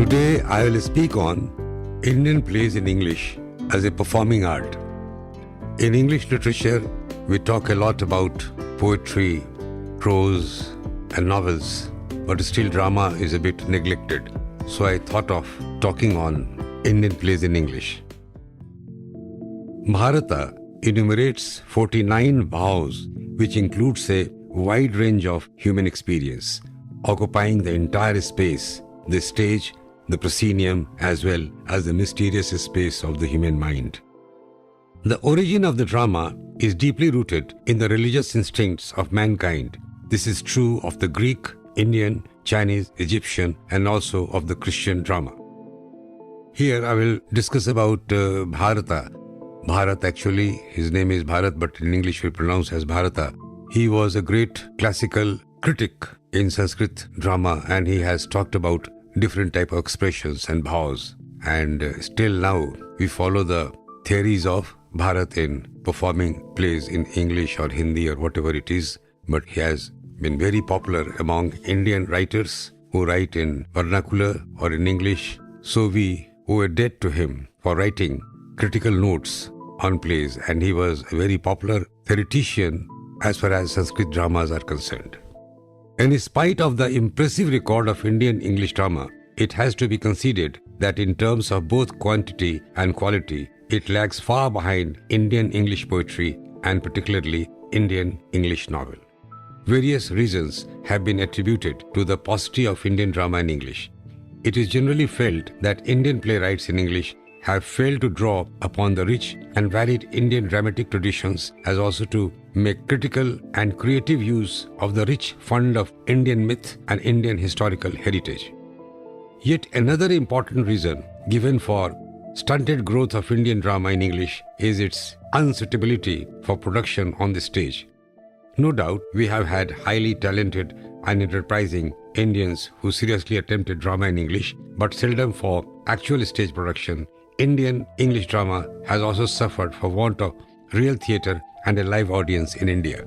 Today I will speak on Indian plays in English as a performing art. In English literature, we talk a lot about poetry, prose and novels, but still drama is a bit neglected. So I thought of talking on Indian plays in English. Bharata enumerates 49 vows, which includes a wide range of human experience, occupying the entire space, the stage, the proscenium, as well as the mysterious space of the human mind. The origin of the drama is deeply rooted in the religious instincts of mankind. This is true of the Greek, Indian, Chinese, Egyptian, and also of the Christian drama. Here I will discuss about Bharata. Bharat, actually, his name is Bharat, but in English we pronounce as Bharata. He was a great classical critic in Sanskrit drama, and he has talked about different type of expressions and bhavs. And still now we follow the theories of Bharat in performing plays in English or Hindi or whatever it is. But he has been very popular among Indian writers who write in vernacular or in English. So we owe a debt to him for writing critical notes on plays, and he was a very popular theoretician as far as Sanskrit dramas are concerned. In spite of the impressive record of Indian English drama, it has to be conceded that in terms of both quantity and quality, it lags far behind Indian English poetry and particularly Indian English novel. Various reasons have been attributed to the paucity of Indian drama in English. It is generally felt that Indian playwrights in English have failed to draw upon the rich and varied Indian dramatic traditions, as also to make critical and creative use of the rich fund of Indian myth and Indian historical heritage. Yet another important reason given for stunted growth of Indian drama in English is its unsuitability for production on the stage. No doubt we have had highly talented and enterprising Indians who seriously attempted drama in English, but seldom for actual stage production. Indian English drama has also suffered for want of real theatre and a live audience in India.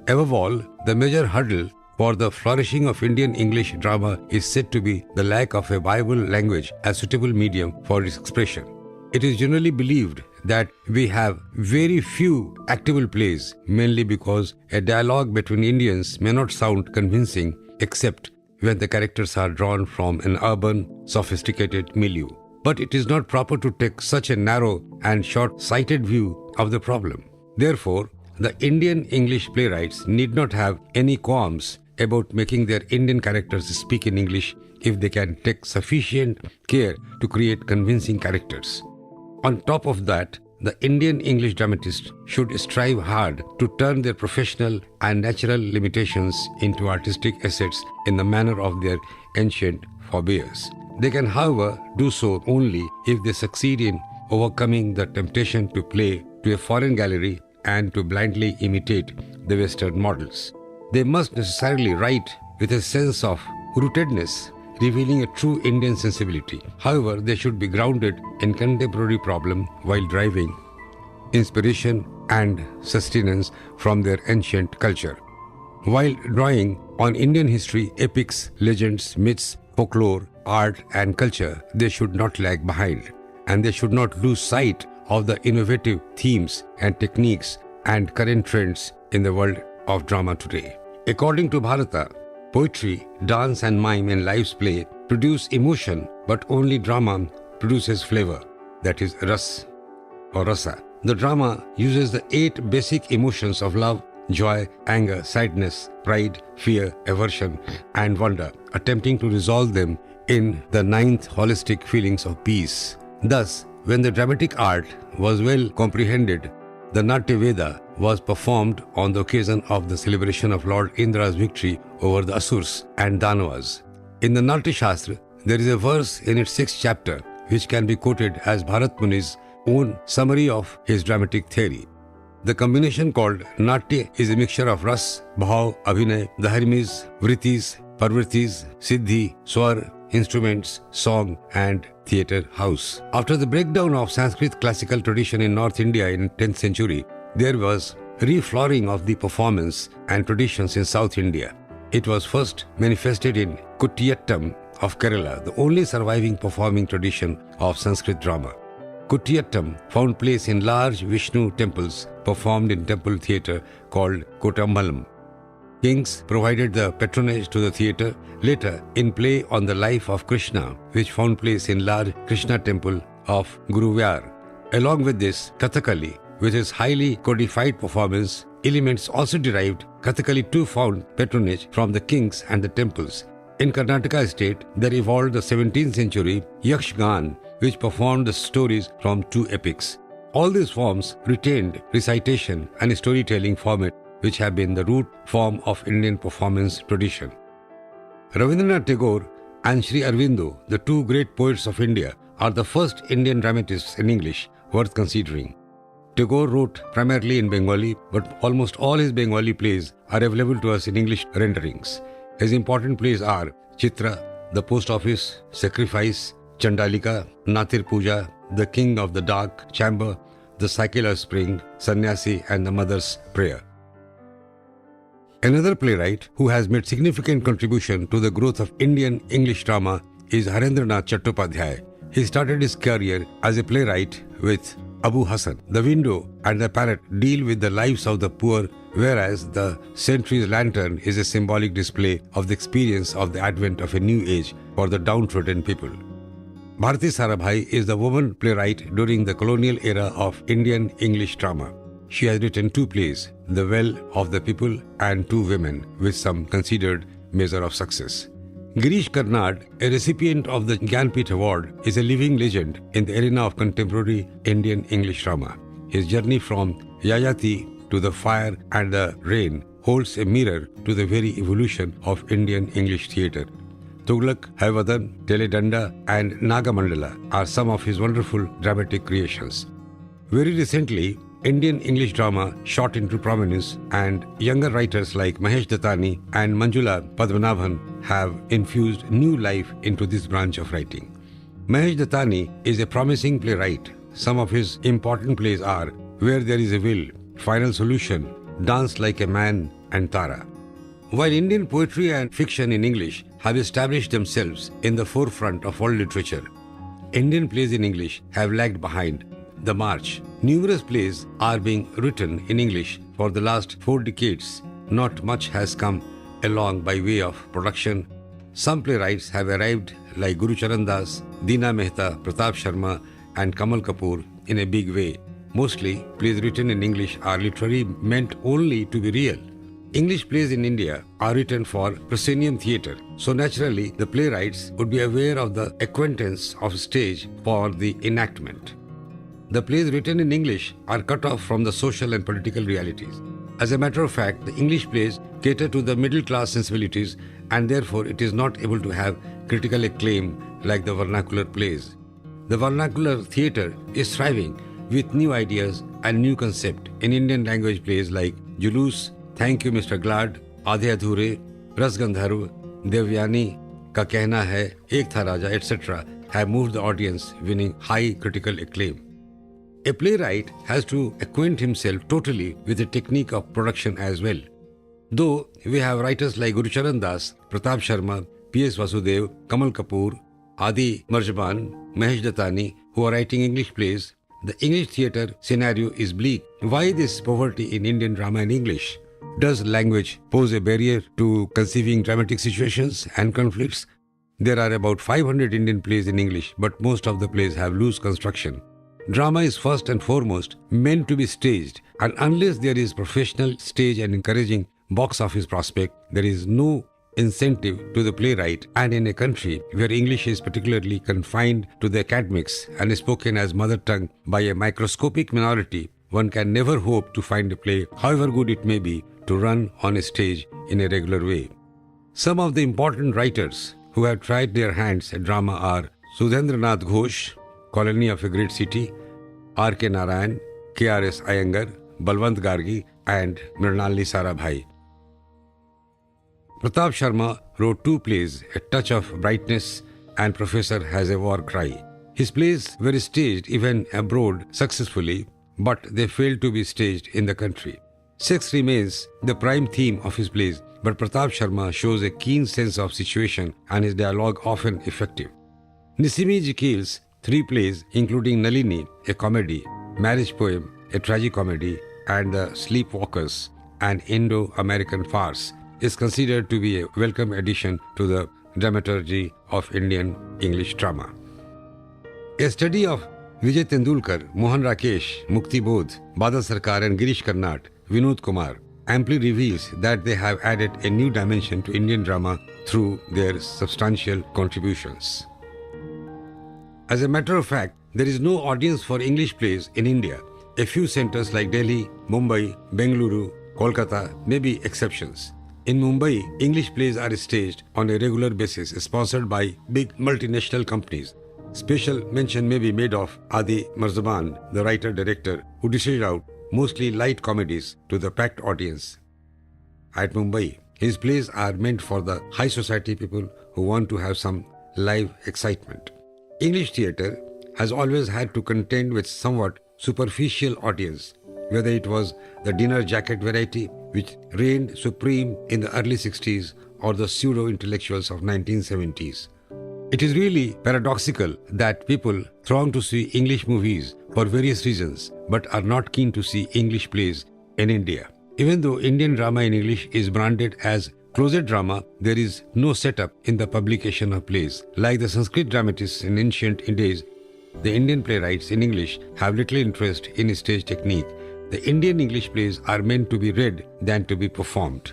Above all, the major hurdle for the flourishing of Indian English drama is said to be the lack of a viable language as suitable medium for its expression. It is generally believed that we have very few actable plays, mainly because a dialogue between Indians may not sound convincing except when the characters are drawn from an urban, sophisticated milieu. But it is not proper to take such a narrow and short-sighted view of the problem. Therefore, the Indian English playwrights need not have any qualms about making their Indian characters speak in English if they can take sufficient care to create convincing characters. On top of that, the Indian English dramatists should strive hard to turn their professional and natural limitations into artistic assets in the manner of their ancient forebears. They can, however, do so only if they succeed in overcoming the temptation to play to a foreign gallery and to blindly imitate the Western models. They must necessarily write with a sense of rootedness, revealing a true Indian sensibility. However, they should be grounded in contemporary problem while deriving inspiration and sustenance from their ancient culture. While drawing on Indian history, epics, legends, myths, folklore, art and culture, they should not lag behind, and they should not lose sight of the innovative themes and techniques and current trends in the world of drama today. According to Bharata, poetry, dance and mime in life's play produce emotion, but only drama produces flavor, that is ras or rasa. The drama uses the 8 basic emotions of love, joy, anger, sadness, pride, fear, aversion and wonder, attempting to resolve them in the 9th holistic feelings of peace. Thus, when the dramatic art was well comprehended, the Natya Veda was performed on the occasion of the celebration of Lord Indra's victory over the Asurs and Danavas. In the Natya Shastra, there is a verse in its 6th chapter which can be quoted as Bharat Muni's own summary of his dramatic theory. The combination called Natya is a mixture of Ras, Bhav, Abhinay, the Dharmis, Vritis, Parvritis, Siddhi, Swar, instruments, song and theatre house. After the breakdown of Sanskrit classical tradition in North India in 10th century, there was reflowering of the performance and traditions in South India. It was first manifested in Kutiyattam of Kerala, the only surviving performing tradition of Sanskrit drama. Kuttiyattam found place in large Vishnu temples performed in temple theatre called Kotambalam. Kings provided the patronage to the theatre, later in play on the life of Krishna, which found place in large Krishna temple of Guruvyar. Along with this, Kathakali, with its highly codified performance, elements also derived. Kathakali too found patronage from the kings and the temples. In Karnataka state, there evolved the 17th century Yakshgan, which performed the stories from two epics. All these forms retained recitation and storytelling format, which have been the root form of Indian performance tradition. Rabindranath Tagore and Sri Aurobindo, the two great poets of India, are the first Indian dramatists in English worth considering. Tagore wrote primarily in Bengali, but almost all his Bengali plays are available to us in English renderings. His important plays are Chitra, The Post Office, Sacrifice, Chandalika, Natir Puja, The King of the Dark Chamber, The Cycle of Spring, Sannyasi, and The Mother's Prayer. Another playwright who has made significant contribution to the growth of Indian English drama is Harendranath Chattopadhyay. He started his career as a playwright with Abu Hassan. The Window and The Parrot deal with the lives of the poor, whereas The Sentry's Lantern is a symbolic display of the experience of the advent of a new age for the downtrodden people. Bharati Sarabhai is the woman playwright during the colonial era of Indian English drama. She has written two plays, The Well of the People and Two Women, with some considered measure of success. Girish Karnad, a recipient of the Jnanpith Award, is a living legend in the arena of contemporary Indian English drama. His journey from Yayati to The Fire and the Rain holds a mirror to the very evolution of Indian English theatre. Tughlaq, Haivadan, Teledanda and Nagamandala are some of his wonderful dramatic creations. Very recently, Indian English drama shot into prominence, and younger writers like Mahesh Dattani and Manjula Padmanabhan have infused new life into this branch of writing. Mahesh Dattani is a promising playwright. Some of his important plays are Where There Is a Will, Final Solution, Dance Like a Man, and Tara. While Indian poetry and fiction in English have established themselves in the forefront of world literature, Indian plays in English have lagged behind the march. Numerous plays are being written in English for the last 4 decades. Not much has come along by way of production. Some playwrights have arrived like Guru Charan Das, Deena Mehta, Pratap Sharma and Kamal Kapoor in a big way. Mostly, plays written in English are literally meant only to be real. English plays in India are written for proscenium theatre, so naturally the playwrights would be aware of the acquaintance of stage for the enactment. The plays written in English are cut off from the social and political realities. As a matter of fact, the English plays cater to the middle class sensibilities, and therefore it is not able to have critical acclaim like the vernacular plays. The vernacular theatre is thriving with new ideas and new concept in Indian language plays like Julus, Thank You Mr. Glad, Aadhe Adhure, Ras Gandharv, Devyani, Ka Kehna Hai, Ek Tha Raja, etc. have moved the audience, winning high critical acclaim. A playwright has to acquaint himself totally with the technique of production as well. Though we have writers like Guru Charan Das, Pratap Sharma, P.S. Vasudev, Kamal Kapoor, Adi Marjaban, Mahesh Dattani who are writing English plays, the English theatre scenario is bleak. Why this poverty in Indian drama in English? Does language pose a barrier to conceiving dramatic situations and conflicts? There are about 500 Indian plays in English, but most of the plays have loose construction. Drama is first and foremost meant to be staged, and unless there is professional stage and encouraging box office prospect, there is no incentive to the playwright. And in a country where English is particularly confined to the academics and is spoken as mother tongue by a microscopic minority, one can never hope to find a play, however good it may be, to run on a stage in a regular way. Some of the important writers who have tried their hands at drama are Sudhendranath Ghosh, Colony of a Great City, R.K. Narayan, K.R.S. Iyengar, Balwant Gargi and Mrinalini Sarabhai. Pratap Sharma wrote 2 plays, A Touch of Brightness and Professor Has a War Cry. His plays were staged even abroad successfully, but they failed to be staged in the country. Sex remains the prime theme of his plays, but Pratap Sharma shows a keen sense of situation and his dialogue often effective. Nisimi Jikil's 3 plays, including Nalini, a comedy, Marriage Poem, a tragicomedy, and The Sleepwalkers, an Indo-American farce, is considered to be a welcome addition to the dramaturgy of Indian English drama. A study of Vijay Tendulkar, Mohan Rakesh, Mukti Bodh, Badal Sarkar and Girish Karnad, Vinod Kumar amply reveals that they have added a new dimension to Indian drama through their substantial contributions. As a matter of fact, there is no audience for English plays in India. A few centers like Delhi, Mumbai, Bengaluru, Kolkata may be exceptions. In Mumbai, English plays are staged on a regular basis, sponsored by big multinational companies. Special mention may be made of Adi Marzaban, the writer-director, who dishes out mostly light comedies to the packed audience. At Mumbai, his plays are meant for the high society people who want to have some live excitement. English theatre has always had to contend with somewhat superficial audience, whether it was the dinner jacket variety, which reigned supreme in the early 60s, or the pseudo-intellectuals of 1970s. It is really paradoxical that people throng to see English movies for various reasons, but are not keen to see English plays in India. Even though Indian drama in English is branded as closet drama, there is no setup in the publication of plays. Like the Sanskrit dramatists in ancient days, the Indian playwrights in English have little interest in stage technique. The Indian English plays are meant to be read than to be performed.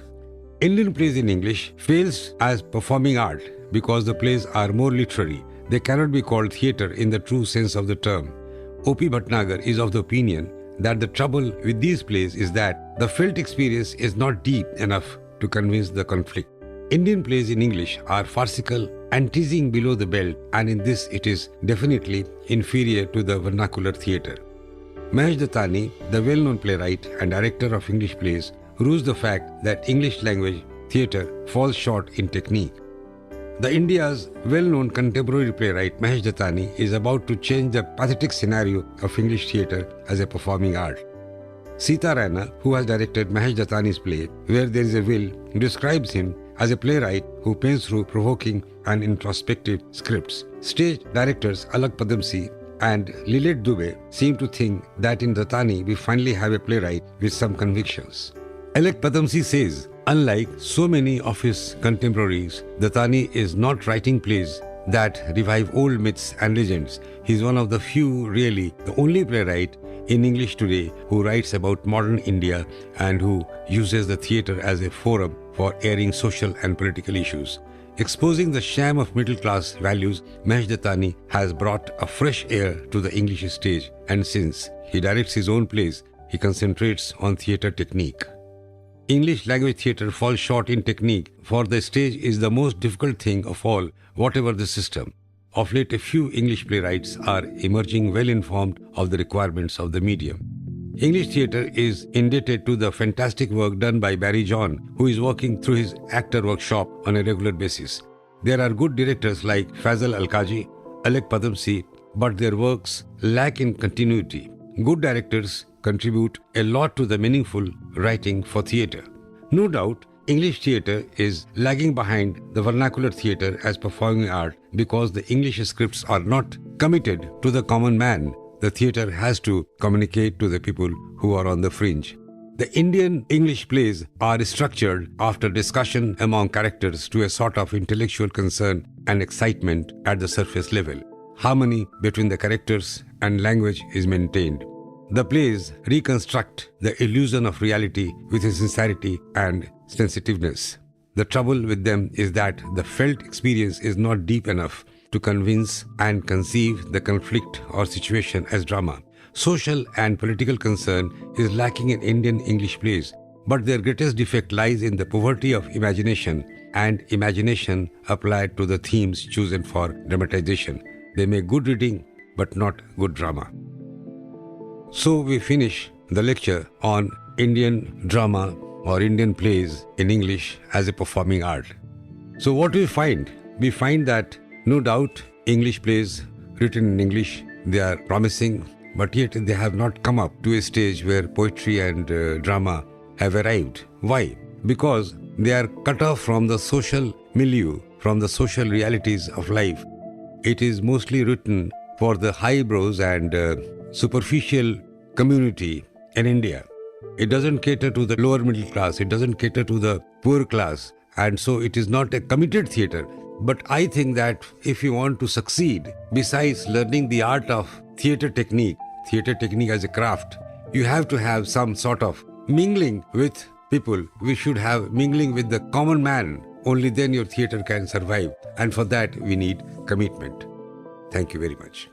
Indian plays in English fails as performing art because the plays are more literary. They cannot be called theatre in the true sense of the term. O.P. Bhatnagar is of the opinion that the trouble with these plays is that the felt experience is not deep enough to convince the conflict. Indian plays in English are farcical and teasing below the belt, and in this it is definitely inferior to the vernacular theatre. Mahesh Dattani, the well-known playwright and director of English plays, rues the fact that English language theatre falls short in technique. The India's well-known contemporary playwright Mahesh Dattani is about to change the pathetic scenario of English theatre as a performing art. Sita Raina, who has directed Mahesh Dattani's play Where There Is a Will, describes him as a playwright who paints through provoking and introspective scripts. Stage directors Alak Padamsee and Lilet Dubey seem to think that in Dattani we finally have a playwright with some convictions. Alak Padamsee says, unlike so many of his contemporaries, Dattani is not writing plays that revive old myths and legends. He is one of the few, really the only playwright in English today who writes about modern India and who uses the theatre as a forum for airing social and political issues. Exposing the sham of middle-class values, Mahesh Dattani has brought a fresh air to the English stage, and since he directs his own plays, he concentrates on theatre technique. English language theatre falls short in technique, for the stage is the most difficult thing of all, whatever the system. Of late, a few English playwrights are emerging well-informed of the requirements of the medium. English theatre is indebted to the fantastic work done by Barry John, who is working through his actor workshop on a regular basis. There are good directors like Fazal Alkaji, Alak Padamsee, but their works lack in continuity. Good directors contribute a lot to the meaningful writing for theatre. No doubt, English theatre is lagging behind the vernacular theatre as performing art because the English scripts are not committed to the common man. The theatre has to communicate to the people who are on the fringe. The Indian English plays are structured after discussion among characters to a sort of intellectual concern and excitement at the surface level. Harmony between the characters and language is maintained. The plays reconstruct the illusion of reality with a sincerity and sensitiveness. The trouble with them is that the felt experience is not deep enough to convince and conceive the conflict or situation as drama. Social and political concern is lacking in Indian English plays, but their greatest defect lies in the poverty of imagination and imagination applied to the themes chosen for dramatization. They make good reading, but not good drama. So we finish the lecture on Indian drama or Indian plays in English as a performing art. So what do we find? We find that no doubt English plays written in English, they are promising, but yet they have not come up to a stage where poetry and drama have arrived. Why? Because They are cut off from the social milieu, from the social realities of life. It is mostly written for the highbrows and superficial community in India. It doesn't cater to the lower middle class. It doesn't cater to the poor class. And so it is not a committed theatre. But I think that if you want to succeed, besides learning the art of theatre technique as a craft, you have to have some sort of mingling with people. We should have mingling with the common man. Only then your theatre can survive. And for that, we need commitment. Thank you very much.